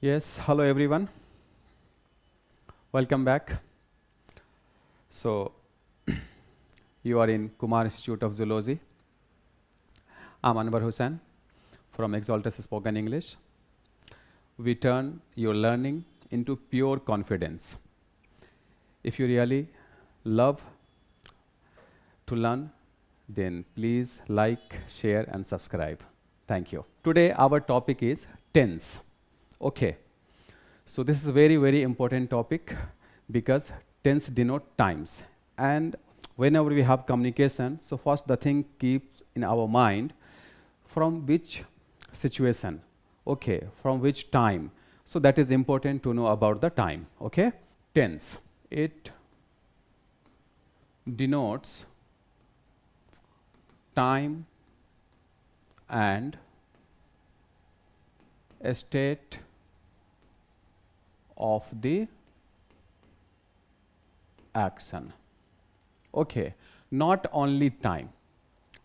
Yes, hello everyone. Welcome back. So, you are in Kumar Institute of Zoology. I'm Anwar Hussain from Exaltus Spoken English. We turn your learning into pure confidence. If you really love to learn, then please like, share, and subscribe. Thank you. Today, our topic is tense. Okay. So this is a very, very important topic because tense denote times. And whenever we have communication, so first the thing keeps in our mind from which situation, okay, from which time. So that is important to know about the time, okay. Tense, it denotes time and a state of the action. Okay, not only time.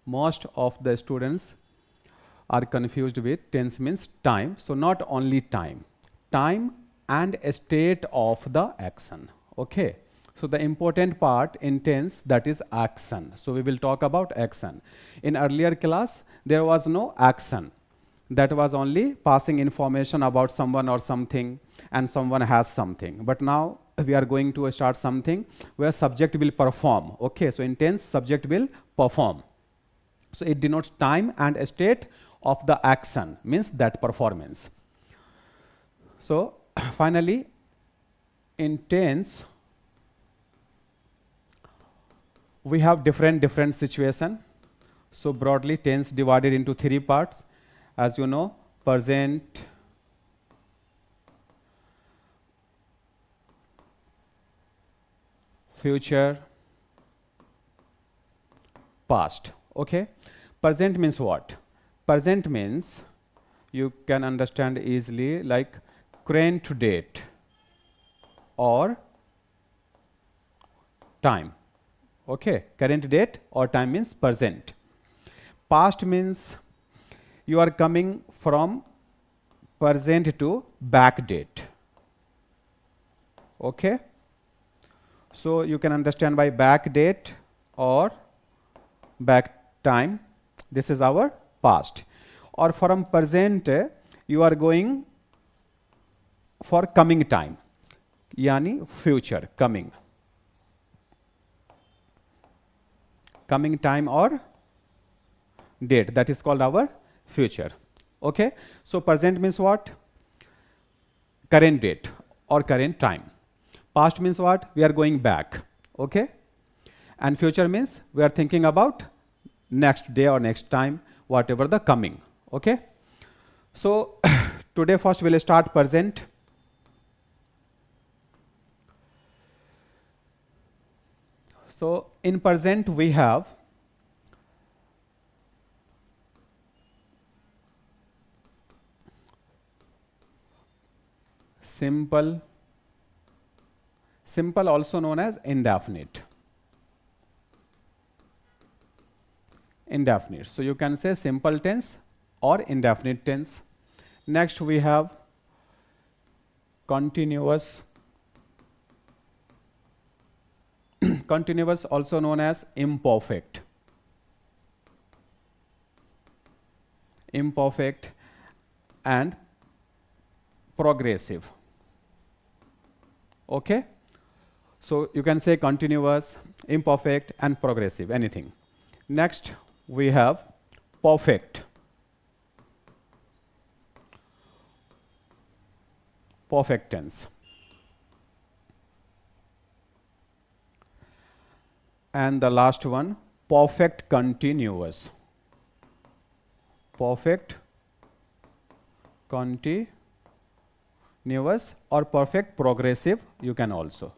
Most of the students are confused with tense means time. So not only time, time and a state of the action. Okay. So the important part in tense, that is action. So we will talk about action. In earlier class, there was no action. That was only passing information about someone or something, and someone has something. But now we are going to start something where subject will perform. Okay, so in tense, subject will perform. So it denotes time and a state of the action, means that performance. So finally, in tense, we have different situation. So broadly, tense divided into three parts. As you know, present, future, past. Okay. Present means what? Present means you can understand easily like current date or time. Okay, current date or time means present. Past means you are coming from present to back date. Okay, so you can understand by back date or back time. This is our past. Or from present you are going for coming time, yani future, coming time or date, that is called our future. Okay, so present means what? Current date or current time. Past means what? We are going back. Okay, and future means we are thinking about next day or next time, whatever the coming. Okay, so today first we'll start present. So in present we have simple, also known as indefinite. Indefinite. So you can say simple tense or indefinite tense. Next we have continuous. Continuous, also known as imperfect. Imperfect and progressive. Okay, so you can say continuous, imperfect, and progressive, anything. Next we have perfect. Perfect tense. And the last one, perfect continuous. Perfect continuous or perfect progressive, you can also.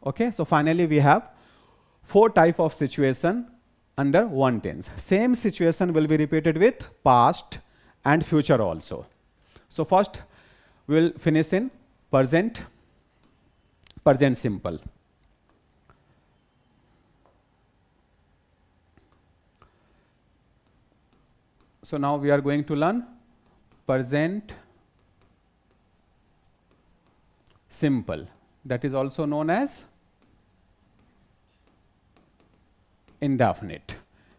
Okay, so finally we have 4 type of situation under one tense. Same situation will be repeated with past and future also. So first we will finish in present. Present simple. So now we are going to learn present simple, that is also known as indefinite,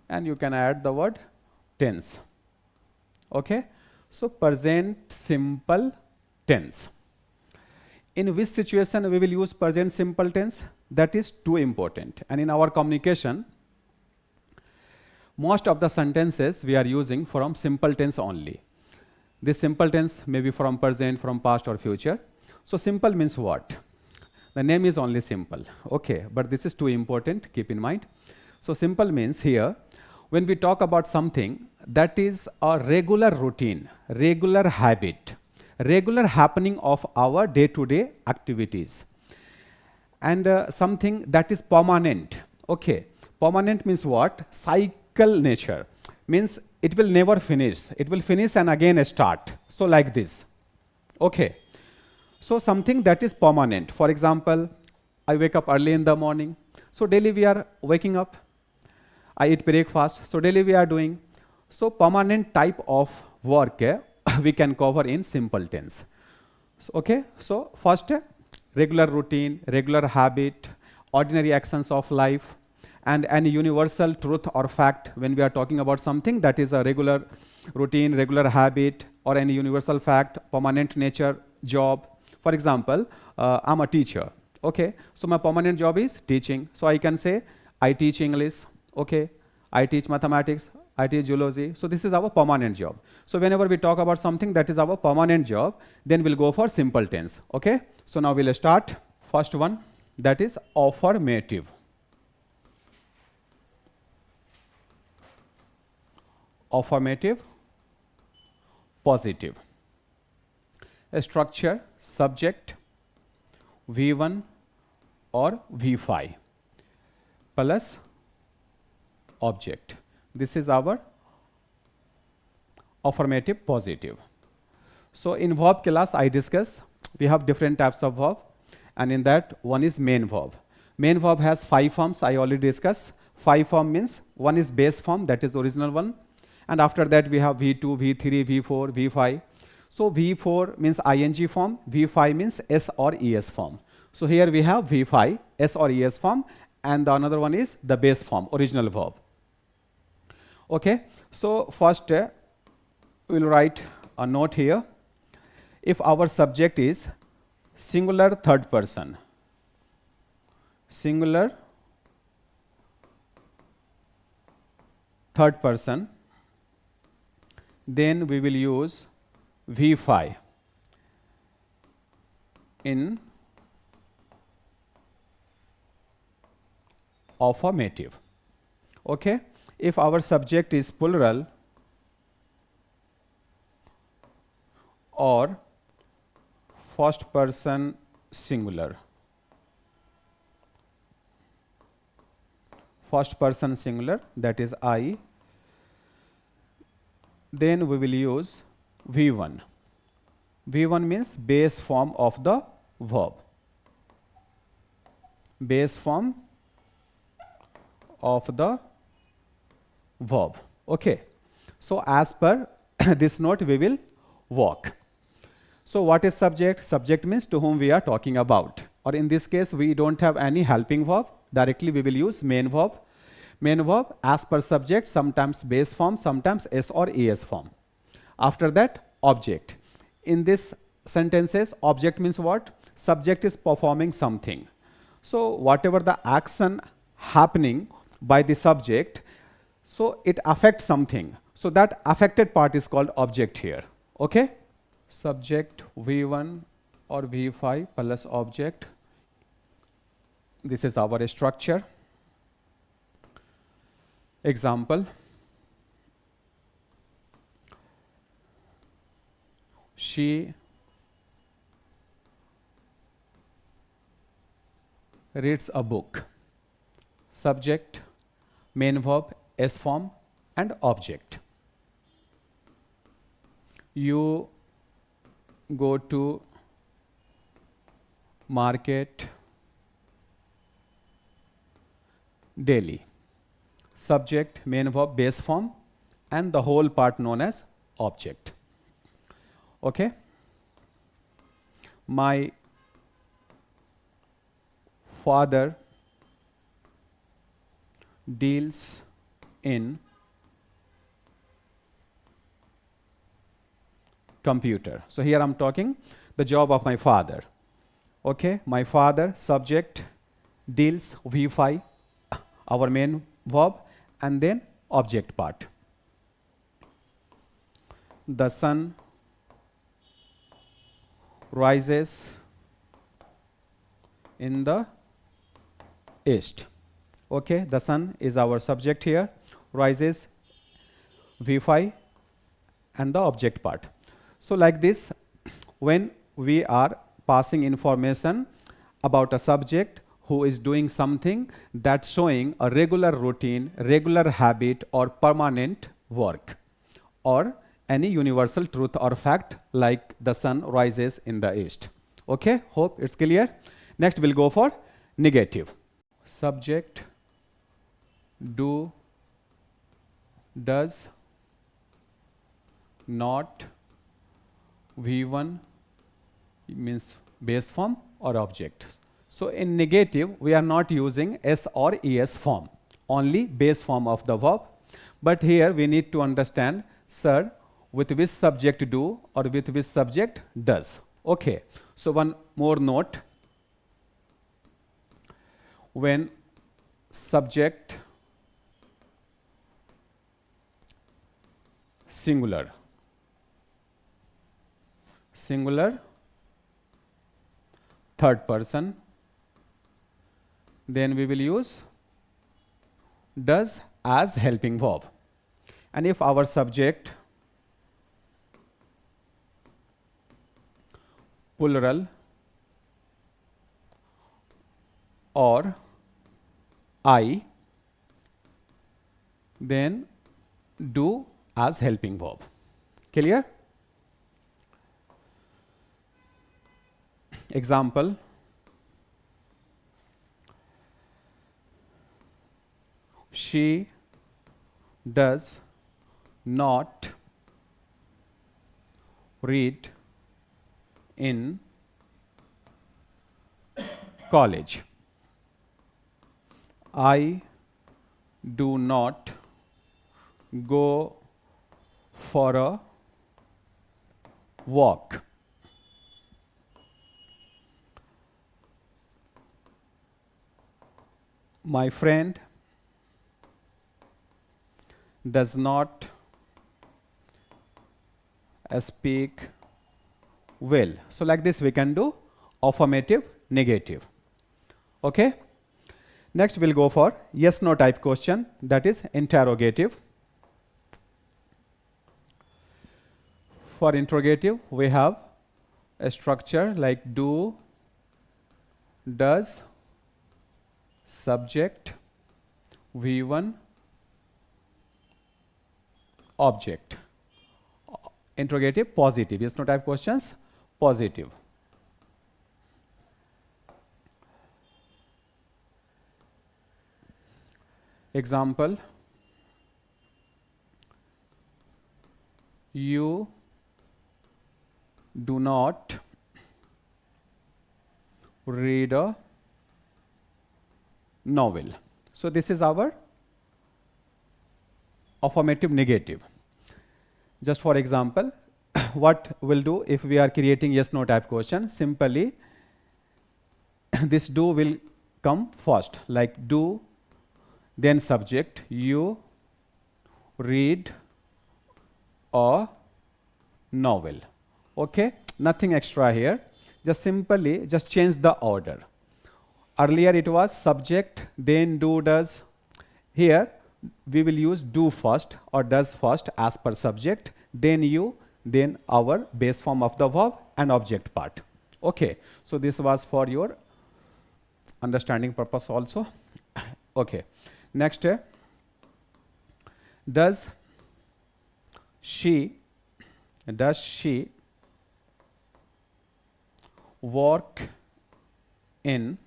and you can add the word tense. Okay, so present simple tense. In which situation we will use present simple tense? That is too important, and in our communication most of the sentences we are using from simple tense only. This simple tense may be from present, from past or future. So simple means what? The name is only simple, okay, but this is too important, keep in mind. So simple means here, when we talk about something that is a regular routine, regular habit, regular happening of our day-to-day activities, and something that is permanent. Okay, permanent means what? Cycle nature, means it will never finish. It will finish and again start. So like this. Okay. So something that is permanent. For example, I wake up early in the morning. So daily we are waking up. I eat breakfast. So daily we are doing. So permanent type of work we can cover in simple tense. So, okay. So first, regular routine, regular habit, ordinary actions of life, and any universal truth or fact when we are talking about something that is a regular routine, regular habit, or any universal fact, permanent nature, job. For example, I'm a teacher. Okay, so my permanent job is teaching. So I can say I teach English. Okay, I teach mathematics, I teach zoology. So this is our permanent job. So whenever we talk about something that is our permanent job, then we'll go for simple tense. Okay, so now we'll start. First one, that is affirmative. Affirmative, positive. A structure, subject, V1 or V5 plus object. This is our affirmative positive. So in verb class I discuss, we have different types of verb, and in that one is main verb. Main verb has 5 forms, I already discussed. 5 form means one is base form, that is the original one, and after that we have V2, V3, V4, V5. So V4 means ing form, V5 means S or ES form. So here we have V5, S or ES form, and the another one is the base form, original verb. Okay, so first we'll write a note here. If our subject is singular third person, singular third person, then we will use V5 in affirmative. Okay, if our subject is plural or first person singular, first person singular, that is I, then we will use V1. V1 means base form of the verb. Base form of the verb. Okay. So as per this note we will work. So what is subject? Subject means to whom we are talking about. Or in this case we don't have any helping verb. Directly we will use main verb. Main verb as per subject, sometimes base form, sometimes S or ES form. After that, object. In this sentences, object means what? Subject is performing something. So whatever the action happening by the subject, so it affects something. So that affected part is called object here. Okay? Subject V1 or V5 plus object. This is our structure. Example. She reads a book. Subject, main verb, S form, and object. You go to market daily. Subject, main verb, base form, and the whole part known as object. Okay. My father deals in computer. So here I'm talking the job of my father. Okay, my father, subject, deals, V5, our main verb, and then object part. The sun rises in the east. Okay, the sun is our subject here, rises, V5, and the object part. So like this, when we are passing information about a subject who is doing something that's showing a regular routine, regular habit, or permanent work, or any universal truth or fact like the sun rises in the east. Okay, hope it's clear. Next we'll go for negative. Subject, do, does, not, V1 means base form or object. So in negative, we are not using S or ES form, only base form of the verb. But here we need to understand, sir, with which subject do or with which subject does. Okay, so one more note. When subject singular, third person, then we will use does as helping verb. And if our subject plural or I, then do as helping verb. Clear? Example, she does not read in college. I do not go for a walk. My friend does not speak well. So like this we can do affirmative, negative. Okay. Next we'll go for yes no type question, that is interrogative. For interrogative we have a structure like do, does, subject, V1, object. Interrogative, positive. Yes no type questions, positive. Example, you do not read a novel. So this is our affirmative, negative. Just for example, what we'll do if we are creating yes no type question, simply this do will come first, like do, then subject, you read a novel. Okay, nothing extra here, just simply just change the order. Earlier it was subject, then do, does. Here we will use do first or does first as per subject, then you, then our base form of the verb and object part. Okay, so this was for your understanding purpose also. Okay, next, does she work in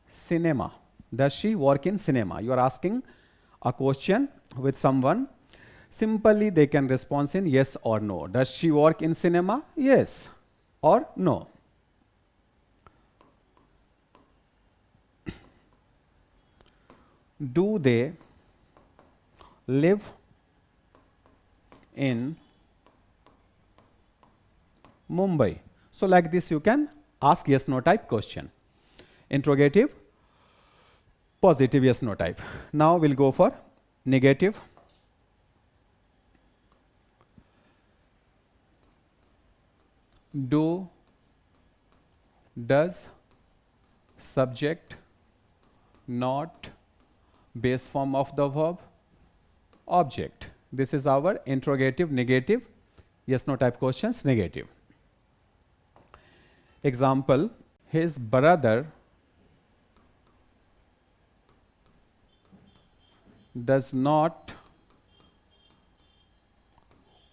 cinema? Does she work in cinema? You are asking a question with someone. Simply they can respond in yes or no. Does she work in cinema? Yes or no. Do they live in Mumbai? So like this you can ask yes no type question. Interrogative, positive yes no type. Now we'll go for negative. Do, does, subject, not, base form of the verb, object. This is our interrogative, negative, yes no type questions, negative. Example, his brother does not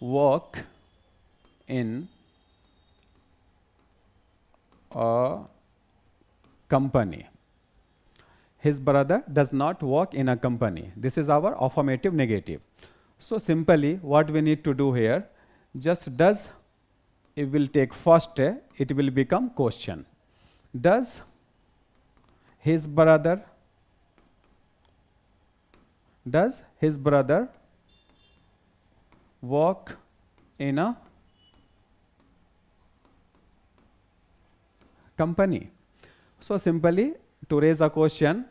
work in a company. His brother does not work in a company. This is our affirmative negative. So simply what we need to do here, just does, it will take first, it will become question. Does his brother work in a company? So simply to raise a question,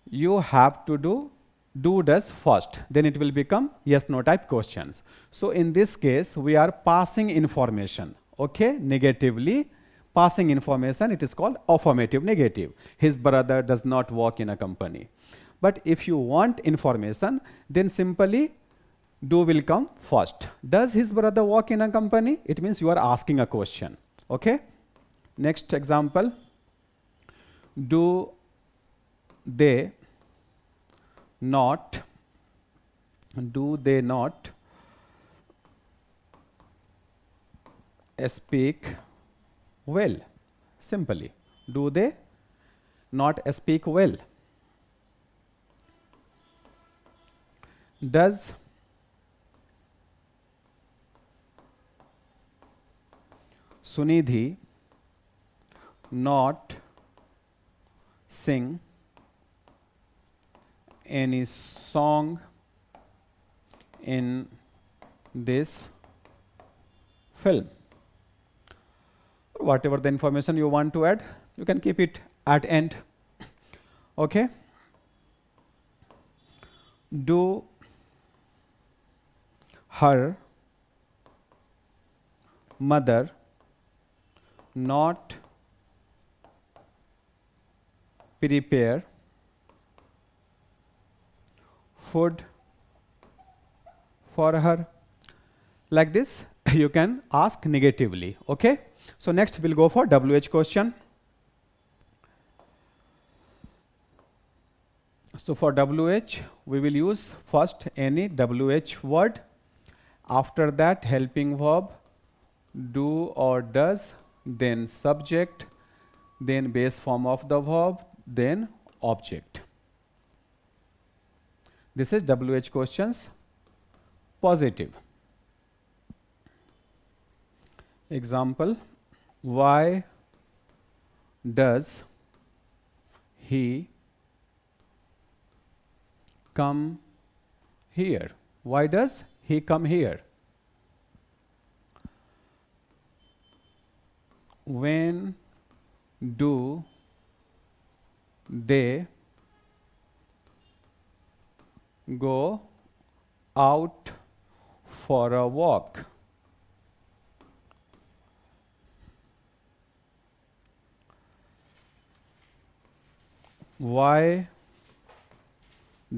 you have to do does first, then it will become yes no type questions. So in this case we are passing information, okay, negatively passing information, it is called affirmative negative. His brother does not work in a company. But if you want information, then simply do will come first. Does his brother work in a company? It means you are asking a question, okay. Next example, do they not speak well? Simply, do they not speak well? Does Sunidhi not sing any song in this film? Whatever the information you want to add, you can keep it at end, okay. Do her mother not prepare food for her? Like this you can ask negatively, okay. So next we'll go for WH question. So for WH we will use first any WH word, after that helping verb, do or does, then subject, then base form of the verb, then object. This is WH questions, positive. Example, why does he come here? Why does he come here? When do they go out for a walk? Why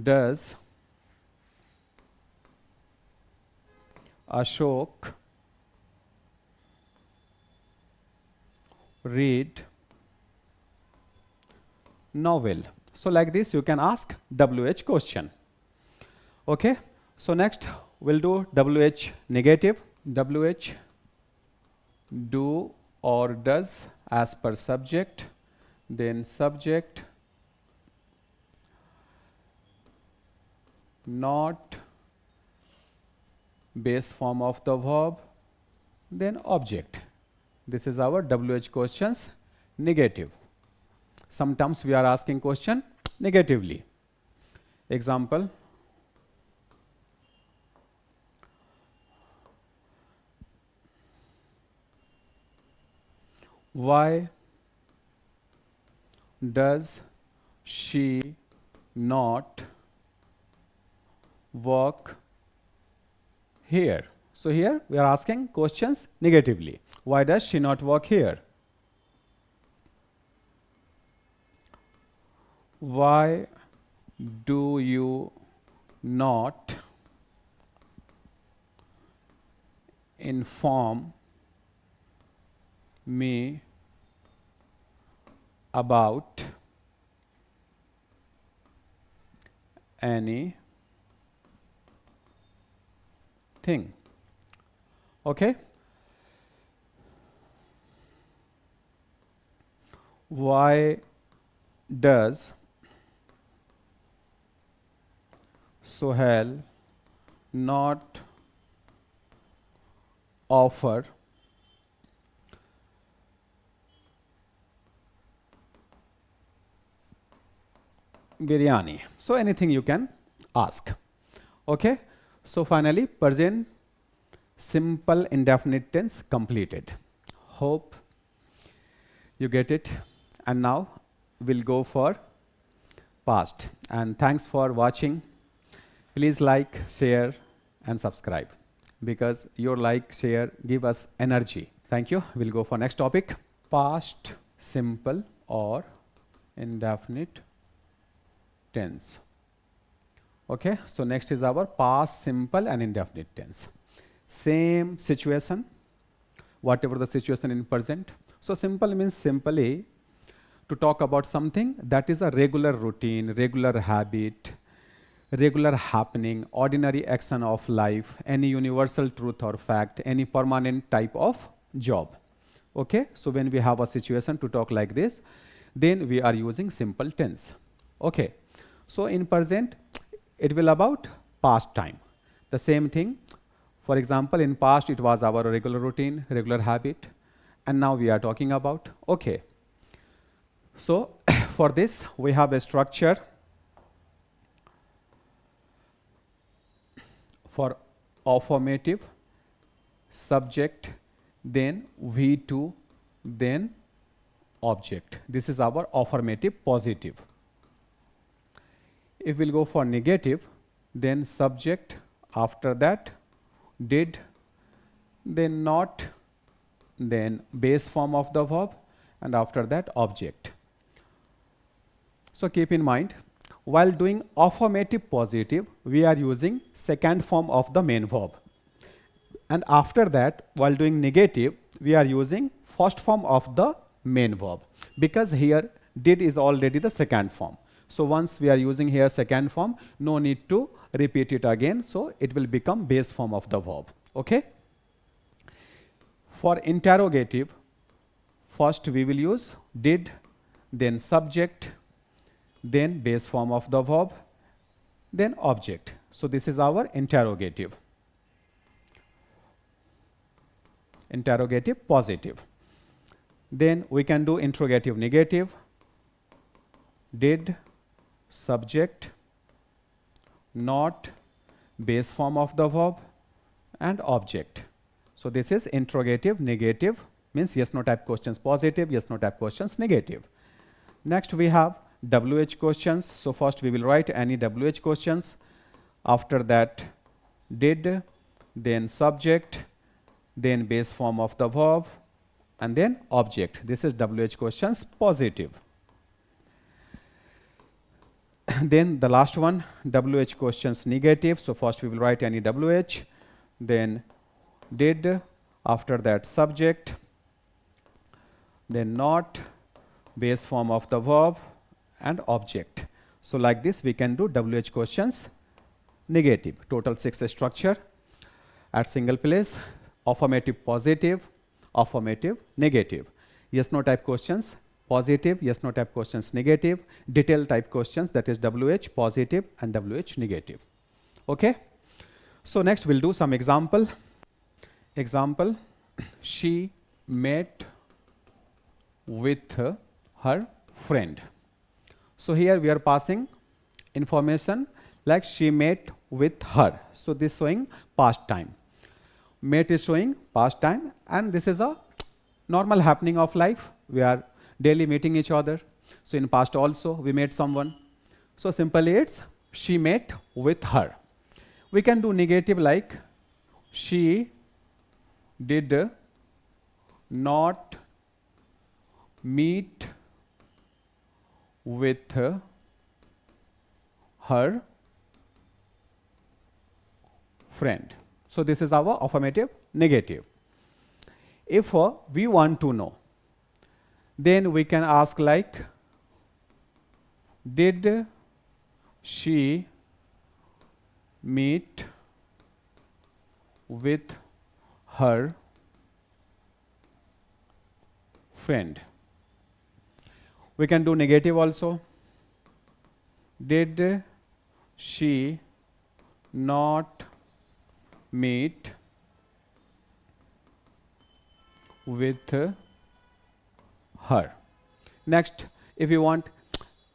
does Ashok read novel? So like this you can ask WH question, okay. So next we'll do WH negative. WH, do or does as per subject, then subject, not base form of the verb, then object. This is our WH questions negative. Sometimes we are asking question negatively. Example, why does she not work here? So here we are asking questions negatively. Why does she not work here? Why do you not inform me about anything? Okay. Why does Sohail not offer biryani? So anything you can ask. Okay. So finally, present simple indefinite tense completed. Hope you get it. And now we'll go for past. And thanks for watching. Please like, share, and subscribe, because your like, share give us energy. Thank you. We'll go for next topic. Past simple or indefinite tense. Okay, so next is our past simple and indefinite tense. Same situation, whatever the situation in present. So simple means simply to talk about something that is a regular routine, regular habit, regular happening, ordinary action of life, any universal truth or fact, any permanent type of job. Okay, so when we have a situation to talk like this, then we are using simple tense. Okay, so in present, it will about past time. The same thing. For example, in past, it was our regular routine, regular habit, and now we are talking about, okay. So for this, we have a structure for affirmative, subject, then V2, then object. This is our affirmative positive. If we'll go for negative, then subject, after that did, then not, then base form of the verb, and after that object. So keep in mind, while doing affirmative positive, we are using second form of the main verb. And after that, while doing negative, we are using first form of the main verb, because here did is already the second form. So once we are using here second form, no need to repeat it again. So it will become base form of the verb. Okay. For interrogative, first we will use did, then subject, then base form of the verb, then object. So this is our interrogative. Interrogative positive. Then we can do interrogative negative, did, subject, not, base form of the verb, and object. So this is interrogative negative, means yes no type questions positive, yes no type questions negative. Next we have WH questions. So first we will write any WH questions. After that did, then subject, then base form of the verb, and then object. This is WH questions positive. Then the last one, WH questions negative. So first we will write any WH, then did, after that subject, then not, base form of the verb, and object. So like this we can do WH questions negative. Total 6 structure at single place. Affirmative positive, affirmative negative. Yes no type questions positive, yes no type questions negative, detail type questions, that is WH positive and WH negative. Okay. So next we'll do some example. Example, she met with her friend. So here we are passing information like she met with her. So this showing past time. Met is showing past time, and this is a normal happening of life. We are daily meeting each other. So in past also we met someone. So simply it's she met with her. We can do negative like she did not meet with her friend. So this is our affirmative negative. If we want to know, then we can ask like, did she meet with her friend? We can do negative also. Did she not meet with her? Next, if you want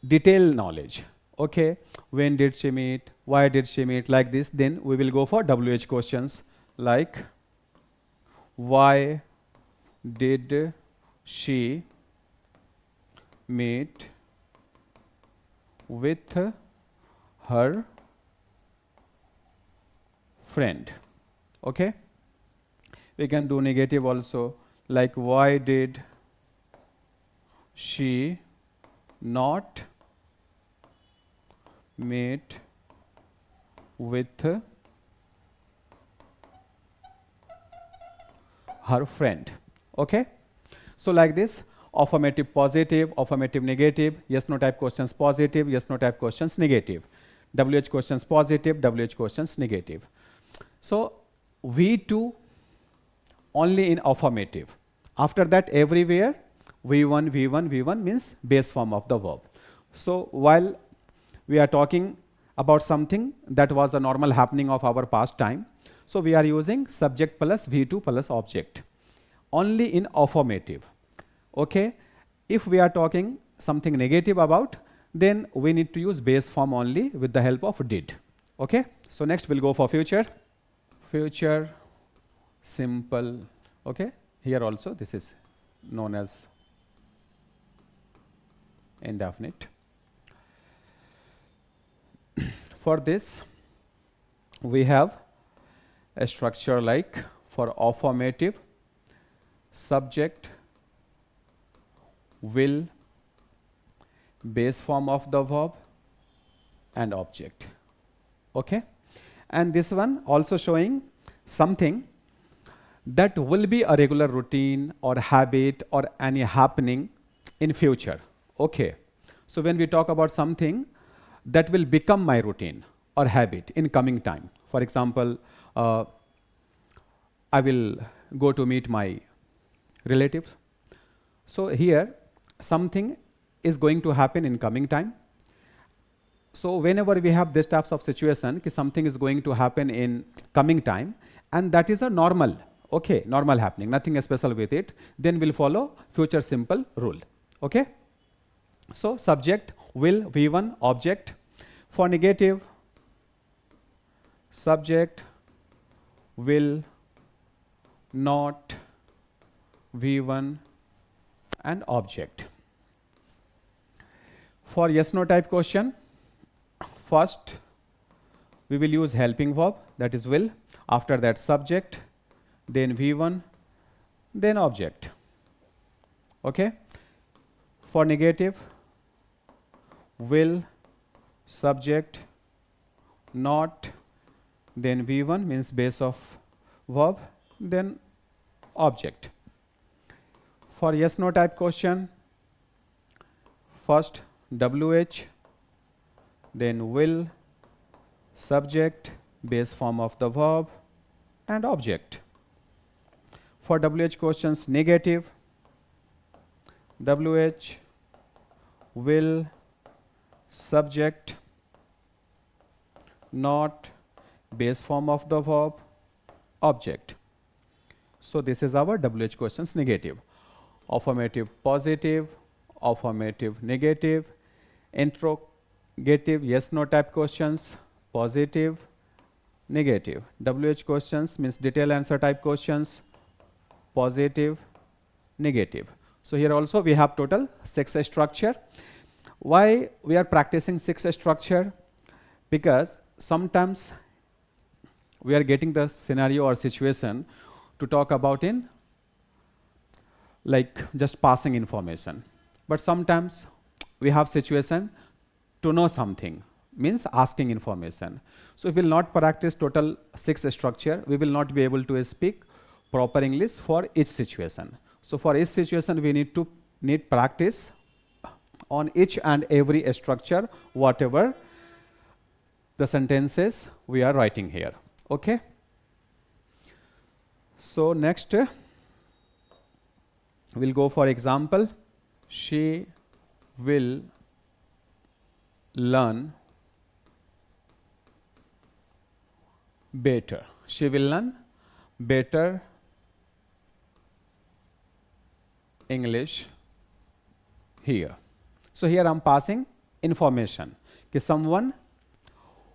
detailed knowledge, okay, when did she meet, why did she meet, like this, then we will go for WH questions like, why did she meet with her friend? Okay, we can do negative also like, why did she not meet with her friend? Okay, so like this, affirmative positive, affirmative negative, yes no type questions positive, yes no type questions negative, WH questions positive, WH questions negative. So V2 only in affirmative. After that everywhere V1, V1, V1 means base form of the verb. So while we are talking about something that was a normal happening of our past time, so we are using subject plus V2 plus object only in affirmative. Okay, if we are talking something negative about, then we need to use base form only with the help of did. Okay, so next we'll go for future. Future simple. Okay, here also this is known as indefinite. For this we have a structure like, for affirmative, subject, will, base form of the verb, and object. Okay, and this one also showing something that will be a regular routine or habit or any happening in future. Okay, so when we talk about something that will become my routine or habit in coming time, for example, I will go to meet my relative. So here something is going to happen in coming time. So whenever we have this types of situation, something is going to happen in coming time, and that is a normal, okay, normal happening, nothing special with it, then we'll follow future simple rule. Okay, so subject, will, V1, object. For negative, subject, will, not, V1, and object. For yes no type question, first we will use helping verb, that is will, after that subject, then V1, then object. Okay, for negative, will, subject, not, then V1 means base of verb, then object. For yes no type question, first WH, then will, subject, base form of the verb, and object. For WH questions negative, WH, will, subject, not, base form of the verb, object. So this is our WH questions negative. Affirmative positive, affirmative negative, interrogative yes no type questions, positive, negative. WH questions means detailed answer type questions, positive, negative. So here also we have total 6 structure. Why we are practicing 6 structure? Because sometimes we are getting the scenario or situation to talk about in like just passing information. But sometimes we have situation to know something, means asking information. So if we will not practice total 6 structure, we will not be able to speak proper English for each situation. So for each situation, we need practice on each and every structure, whatever the sentences we are writing here. Okay. So next, we'll go for example. She will learn better. She will learn better English here. So here I'm passing information. Okay, someone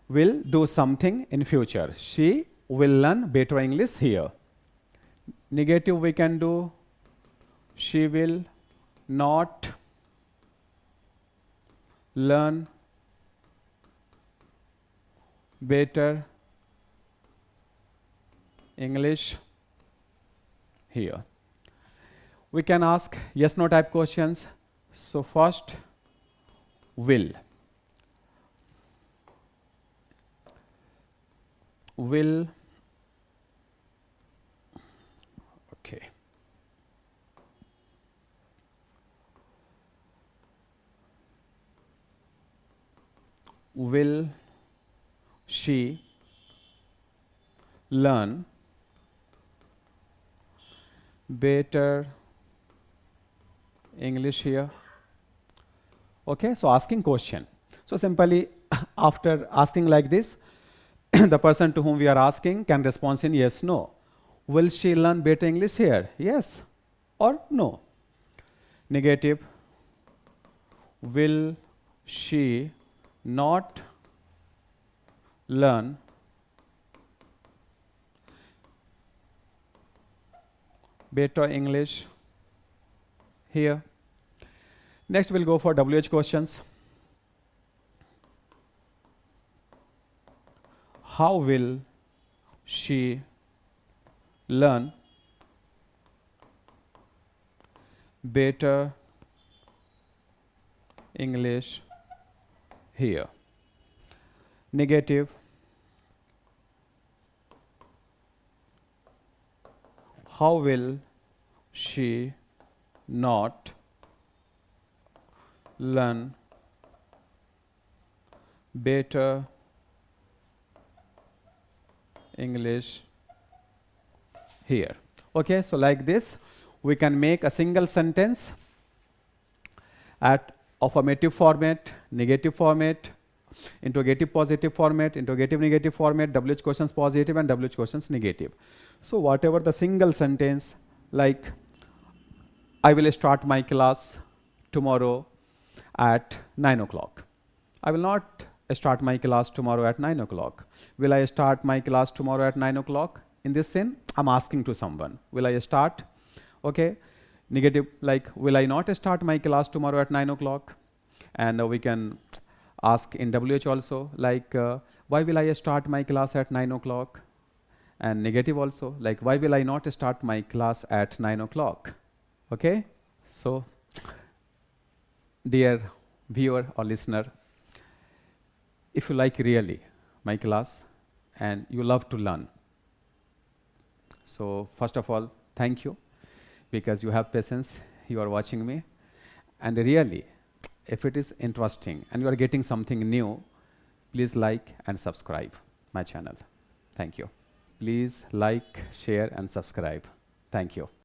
will do something in future. She will learn better English here. Negative we can do, she will not learn better English here. We can ask yes no type questions. So first, will okay, will she learn better English here? Okay, so asking question. So simply after asking like this, the person to whom we are asking can respond in yes, no. Will she learn better English here? Yes or no. Negative, will she not learn better English here? Next, we'll go for WH questions. How will she learn better English here? Negative, how will she not learn better English here? Okay, so like this, we can make a single sentence at affirmative format, negative format, interrogative positive format, interrogative negative format, WH questions positive and WH questions negative. So whatever the single sentence, like I will start my class tomorrow at 9 o'clock. I will not start my class tomorrow at 9 o'clock. Will I start my class tomorrow at 9 o'clock? In this scene, I'm asking to someone, will I start? Okay. Negative, like, will I not start my class tomorrow at 9 o'clock? And we can ask in WH also, like, why will I start my class at 9 o'clock? And negative also, like, why will I not start my class at 9 o'clock? Okay. So, dear viewer or listener, if you like really my class and you love to learn, so first of all, thank you, because you have patience, you are watching me. And really, if it is interesting and you are getting something new, please like and subscribe my channel. Thank you. Please like, share and subscribe. Thank you.